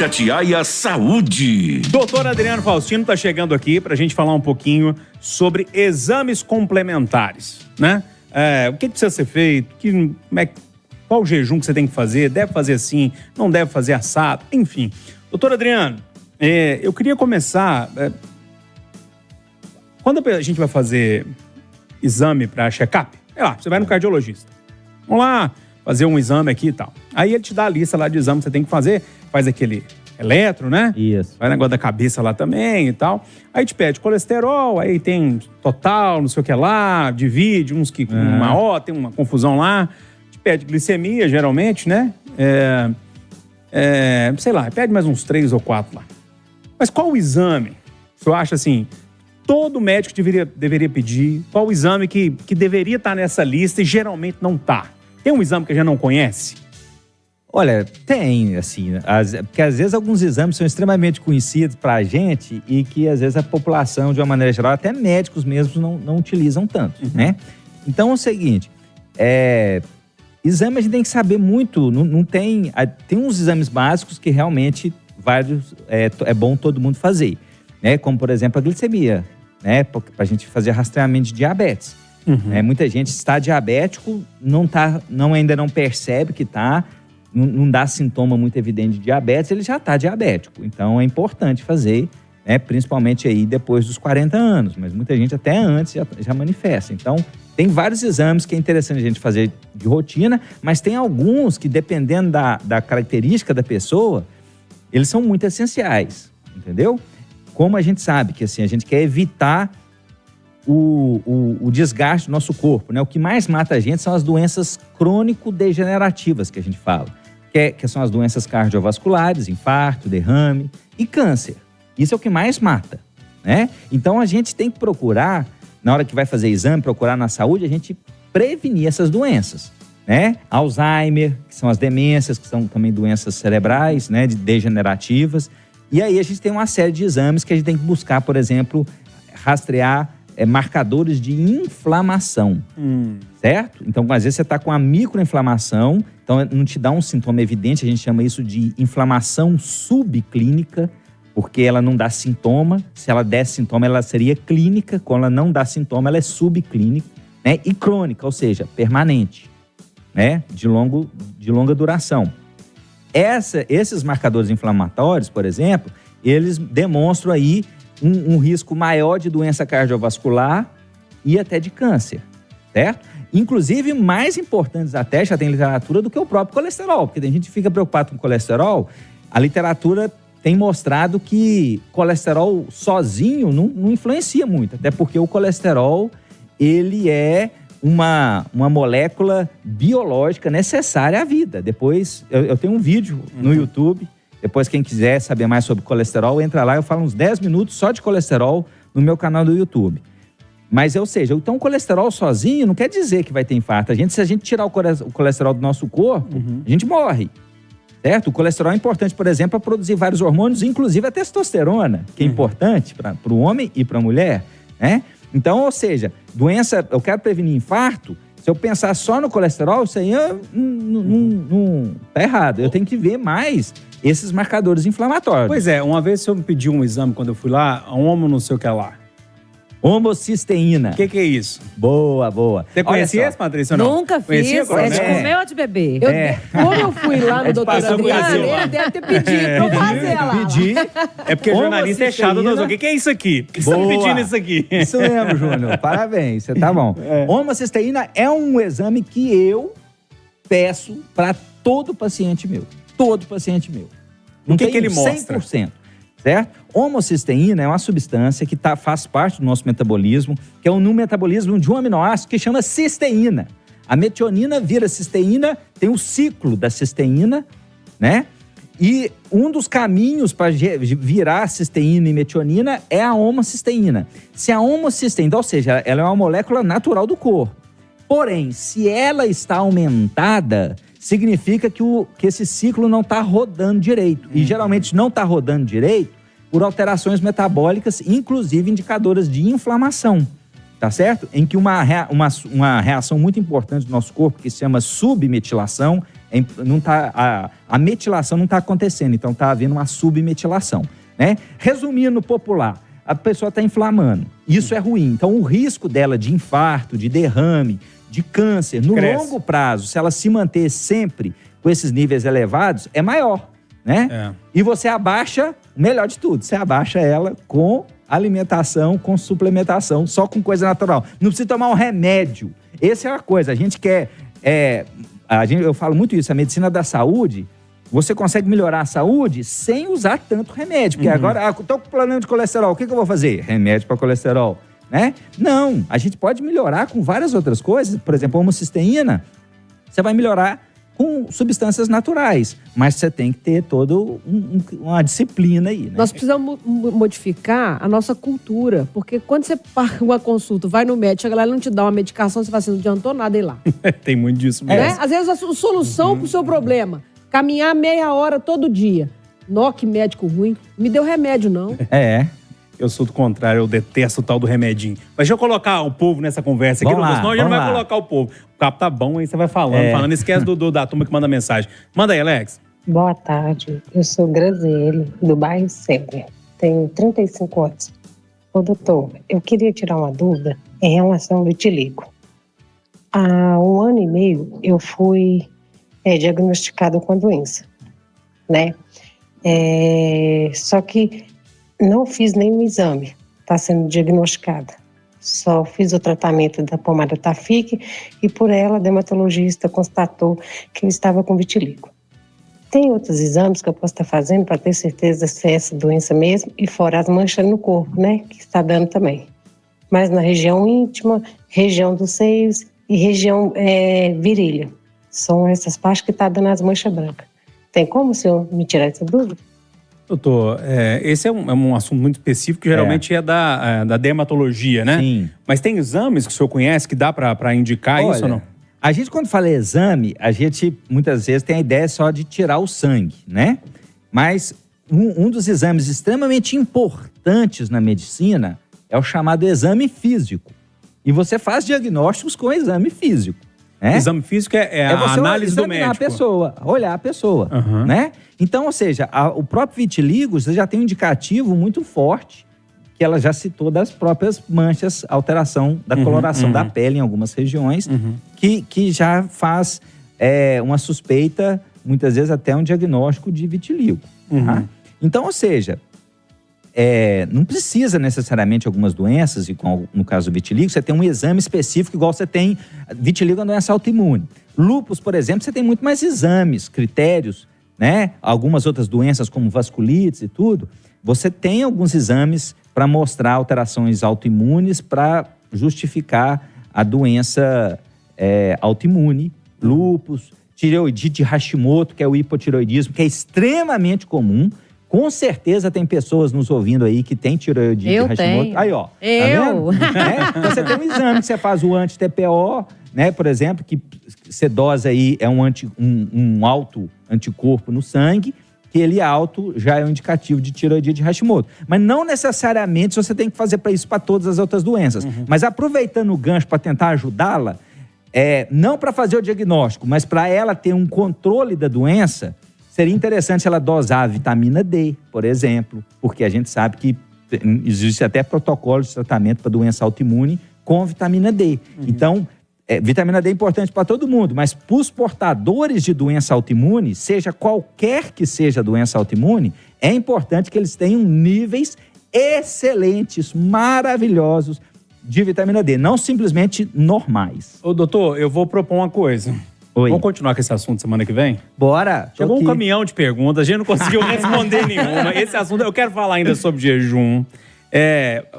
Itatiaia Saúde. Doutor Adriano Faustino está chegando aqui para a gente falar um pouquinho sobre exames complementares, né? O que precisa ser feito, qual o jejum que você tem que fazer, deve fazer assim, não deve fazer assado, enfim. Doutor Adriano, eu queria começar... quando a gente vai fazer exame para check-up, você vai no cardiologista. Vamos lá, fazer um exame aqui e tal. Aí ele te dá a lista lá de exame que você tem que fazer, faz aquele eletro, né? Isso. Faz negócio da cabeça lá também e tal. Aí te pede colesterol, aí tem total, não sei o que lá, divide, uns que com uma O, tem uma confusão lá. Te pede glicemia, geralmente, né? Sei lá, pede mais uns 3 ou 4 lá. Mas qual o exame? Você acha assim, todo médico deveria pedir? Qual o exame que deveria estar nessa lista e geralmente não está? Tem um exame que a gente não conhece? Olha, tem, assim, porque às vezes alguns exames são extremamente conhecidos pra gente e que às vezes a população, de uma maneira geral, até médicos mesmos não utilizam tanto, né? Então é o seguinte, exame a gente tem que saber muito, não tem uns exames básicos que realmente vários é bom todo mundo fazer, né? Como, por exemplo, a glicemia, né? Pra gente fazer rastreamento de diabetes. Muita gente está diabético, ainda não percebe que está, não dá sintoma muito evidente de diabetes, ele já está diabético. Então é importante fazer, né, principalmente aí depois dos 40 anos, mas muita gente até antes já manifesta. Então tem vários exames que é interessante a gente fazer de rotina, mas tem alguns que, dependendo da característica da pessoa, eles são muito essenciais, entendeu? Como a gente sabe que assim, a gente quer evitar o desgaste do nosso corpo, né? O que mais mata a gente são as doenças crônico-degenerativas que a gente fala, que são as doenças cardiovasculares, infarto, derrame e câncer. Isso é o que mais mata, né? Então a gente tem que procurar, na hora que vai fazer exame, procurar na saúde, a gente prevenir essas doenças, né? Alzheimer, que são as demências, que são também doenças cerebrais, né? Degenerativas. E aí a gente tem uma série de exames que a gente tem que buscar, por exemplo, rastrear marcadores de inflamação, certo? Então, às vezes você está com a microinflamação, então não te dá um sintoma evidente, a gente chama isso de inflamação subclínica, porque ela não dá sintoma. Se ela desse sintoma, ela seria clínica. Quando ela não dá sintoma, ela é subclínica, né? E crônica, ou seja, permanente, né? De longa duração. Esses marcadores inflamatórios, por exemplo, eles demonstram aí um risco maior de doença cardiovascular e até de câncer, certo? Inclusive, mais importantes até, já tem literatura, do que o próprio colesterol, porque a gente fica preocupado com colesterol. A literatura tem mostrado que colesterol sozinho não influencia muito, até porque o colesterol, ele é uma molécula biológica necessária à vida. Depois, eu tenho um vídeo no YouTube. Depois, quem quiser saber mais sobre colesterol, entra lá, eu falo uns 10 minutos só de colesterol no meu canal do YouTube. Mas, ou seja, então o colesterol sozinho não quer dizer que vai ter infarto. Se a gente tirar o colesterol do nosso corpo, a gente morre, certo? O colesterol é importante, por exemplo, para produzir vários hormônios, inclusive a testosterona, que é importante para o homem e para a mulher, né? Então, ou seja, eu quero prevenir infarto. Se eu pensar só no colesterol, isso aí não tá errado. Eu tenho que ver mais esses marcadores inflamatórios. Pois é, uma vez eu me pedi um exame quando eu fui lá, não sei o que lá. Homocisteína. O que é isso? Boa. Você conhecia esse, Patrícia, ou não? Nunca fiz. Agora, É de comer ou de beber? Como eu fui lá no doutor Adriano, ele deve ter pedido pra eu fazer lá. Pedi. É porque jornalista é chato. O que é isso aqui? Por que você tá me pedindo isso aqui? Isso mesmo, Júnior. Parabéns, você tá bom. Homocisteína é um exame que eu peço para todo paciente meu. Todo paciente meu. O que ele mostra? 100%. Certo? Homocisteína é uma substância que faz parte do nosso metabolismo, que é no metabolismo de um aminoácido que chama cisteína. A metionina vira cisteína, tem o ciclo da cisteína, né? E um dos caminhos para virar cisteína e metionina é a homocisteína. Se a homocisteína, ou seja, ela é uma molécula natural do corpo. Porém, se ela está aumentada, significa que esse ciclo não está rodando direito. E geralmente não está rodando direito por alterações metabólicas, inclusive indicadoras de inflamação, tá certo? Em que uma reação muito importante do nosso corpo, que se chama submetilação, não tá, a metilação não está acontecendo, então está havendo uma submetilação, né? Resumindo no popular, a pessoa está inflamando. Isso é ruim. Então, o risco dela de infarto, de derrame, de câncer, no longo prazo, se ela se manter sempre com esses níveis elevados, é maior, né? E você abaixa, o melhor de tudo, você abaixa ela com alimentação, com suplementação, só com coisa natural. Não precisa tomar um remédio. Essa é a coisa. A gente quer... eu falo muito isso, a medicina da saúde, você consegue melhorar a saúde sem usar tanto remédio. Porque agora, estou com problema de colesterol, o que eu vou fazer? Remédio para colesterol, né? Não, a gente pode melhorar com várias outras coisas. Por exemplo, a homocisteína, você vai melhorar com substâncias naturais. Mas você tem que ter toda uma disciplina aí, né? Nós precisamos modificar a nossa cultura. Porque quando você paga uma consulta, vai no médico, a galera não te dá uma medicação, você fala assim, não adiantou nada ir lá. Tem muito disso mesmo. Né? Às vezes a solução pro seu problema, caminhar meia hora todo dia. Nó, que médico ruim. Não me deu remédio, não. Eu sou do contrário, eu detesto o tal do remedinho. Mas deixa eu colocar o povo nessa conversa aqui, senão a gente não vai colocar o povo. O papo tá bom, aí você vai falando. Esquece da turma que manda mensagem. Manda aí, Alex. Boa tarde, eu sou Graziele, do bairro Sempre. Tenho 35 anos. Ô, doutor, eu queria tirar uma dúvida em relação ao vitiligo. Há 1 ano e meio eu fui diagnosticada com a doença, né? Só que não fiz nenhum exame, está sendo diagnosticada. Só fiz o tratamento da pomada Tafic e por ela a dermatologista constatou que eu estava com vitiligo. Tem outros exames que eu posso estar fazendo para ter certeza se é essa doença mesmo e fora as manchas no corpo, né, que está dando também. Mas na região íntima, região dos seios e região virilha. São essas partes que está dando as manchas brancas. Tem como o senhor me tirar essa dúvida? Doutor, esse é um assunto muito específico que geralmente é da dermatologia, né? Sim. Mas tem exames que o senhor conhece que dá para indicar isso ou não? A gente, quando fala exame, a gente muitas vezes tem a ideia só de tirar o sangue, né? Mas um dos exames extremamente importantes na medicina é o chamado exame físico. E você faz diagnósticos com o exame físico. Exame físico é a análise do médico. Olhar a pessoa, né? Então, ou seja, o próprio vitiligo, você já tem um indicativo muito forte, que ela já citou das próprias manchas, alteração da coloração da pele em algumas regiões, que já faz uma suspeita, muitas vezes até um diagnóstico de vitiligo. Tá? Então, ou seja, não precisa necessariamente algumas doenças, e no caso do vitiligo, você tem um exame específico, igual você tem vitiligo é uma doença autoimune. Lúpus, por exemplo, você tem muito mais exames, critérios, né? Algumas outras doenças como vasculites e tudo, você tem alguns exames para mostrar alterações autoimunes para justificar a doença autoimune, lúpus, tireoidite Hashimoto, que é o hipotireoidismo, que é extremamente comum. Com certeza tem pessoas nos ouvindo aí que tem tireoidite Hashimoto. Tenho. Aí, ó. Eu? Tá vendo? Você tem um exame que você faz o anti-TPO, né, por exemplo, que você dosa aí um alto anticorpo no sangue, que ele alto já é um indicativo de tireoidite Hashimoto. Mas não necessariamente você tem que fazer para isso para todas as outras doenças. Mas aproveitando o gancho para tentar ajudá-la, não para fazer o diagnóstico, mas para ela ter um controle da doença, seria interessante ela dosar a vitamina D, por exemplo, porque a gente sabe que existe até protocolo de tratamento para doença autoimune com vitamina D. Então, vitamina D é importante para todo mundo, mas para os portadores de doença autoimune, seja qualquer que seja a doença autoimune, é importante que eles tenham níveis excelentes, maravilhosos de vitamina D, não simplesmente normais. Ô, doutor, eu vou propor uma coisa. Oi. Vamos continuar com esse assunto semana que vem? Bora! Chegou um caminhão de perguntas, a gente não conseguiu responder nenhuma. Esse assunto, eu quero falar ainda sobre jejum.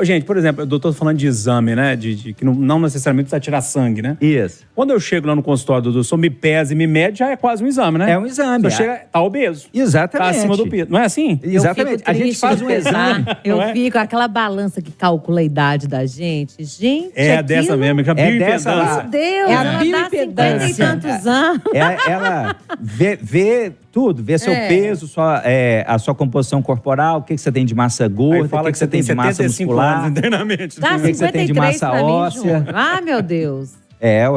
Gente, por exemplo, o doutor falando de exame, né? Que não necessariamente precisa tirar sangue, né? Isso. Quando eu chego lá no consultório do doutor, me pesa e me mede, já é quase um exame, né? É um exame. Você chega, tá obeso. Exatamente. Tá acima do peso. Não é assim? Exatamente. A gente faz um exame. Eu fico aquela balança que calcula a idade da gente. Gente, dessa mesmo, que é a bioimpedância. Meu Deus, É a ela dá 50 bioimpedância. e tantos anos. Ela vê tudo, vê seu peso, a sua composição corporal, o que você tem de massa gorda, o que você tem de massa muscular, anos internamente. Dá o que você tem de 53 massa pra mim, óssea. Júnior. Ah, meu Deus. É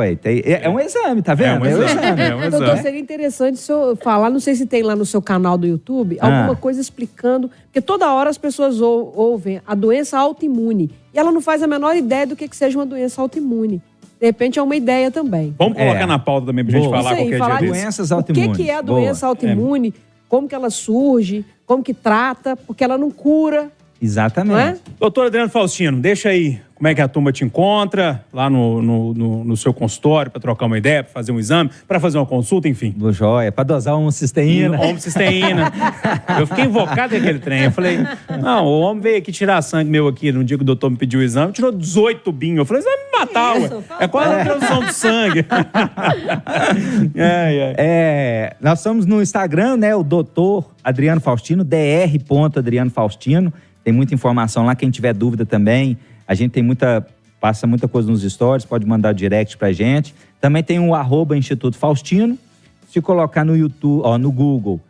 um exame, tá vendo? É um exame. Doutor, seria interessante se eu falar, não sei se tem lá no seu canal do YouTube, alguma coisa explicando, porque toda hora as pessoas ouvem a doença autoimune e ela não faz a menor ideia do que seja uma doença autoimune. De repente é uma ideia também. Vamos colocar na pauta também pra gente falar Isso aí, qualquer falar dia disso. Doenças autoimunes. O que é a doença autoimune, como que ela surge, como que trata, porque ela não cura, Exatamente. não é? Doutor Adriano Faustino, deixa aí como é que a turma te encontra lá no seu consultório para trocar uma ideia, para fazer um exame, para fazer uma consulta, enfim. Do joia, pra dosar homocisteína. Homocisteína. Eu fiquei invocado naquele trem. Eu falei, não, o homem veio aqui tirar sangue meu aqui no dia que o doutor me pediu o exame, tirou 18 tubinhos. Eu falei, você vai me matar, ué. É quase a transfusão de sangue. Nós somos no Instagram, né? O doutor Adriano Faustino, dr.Adriano Faustino. Tem muita informação lá, quem tiver dúvida também. A gente passa muita coisa nos stories, pode mandar direct pra gente. Também tem o @Instituto Faustino. Se colocar no YouTube, no Google,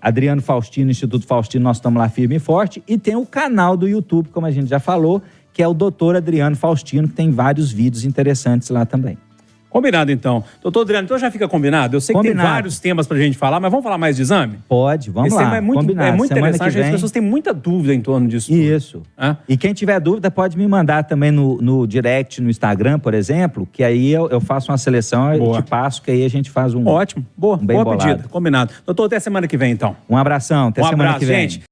Adriano Faustino, Instituto Faustino, nós estamos lá firme e forte. E tem o canal do YouTube, como a gente já falou, que é o doutor Adriano Faustino, que tem vários vídeos interessantes lá também. Combinado, então. Doutor Adriano, então já fica combinado? Eu sei que tem vários temas pra gente falar, mas vamos falar mais de exame? Pode, vamos Esse lá. tema é muito interessante, as pessoas têm muita dúvida em torno disso tudo. Isso. E quem tiver dúvida pode me mandar também no direct, no Instagram, por exemplo, que aí eu faço uma seleção e te passo, que aí a gente faz um... Ótimo. Boa bem pedida. bolado. Combinado. Doutor, até semana que vem, então. Um abração. Até semana que vem. Gente.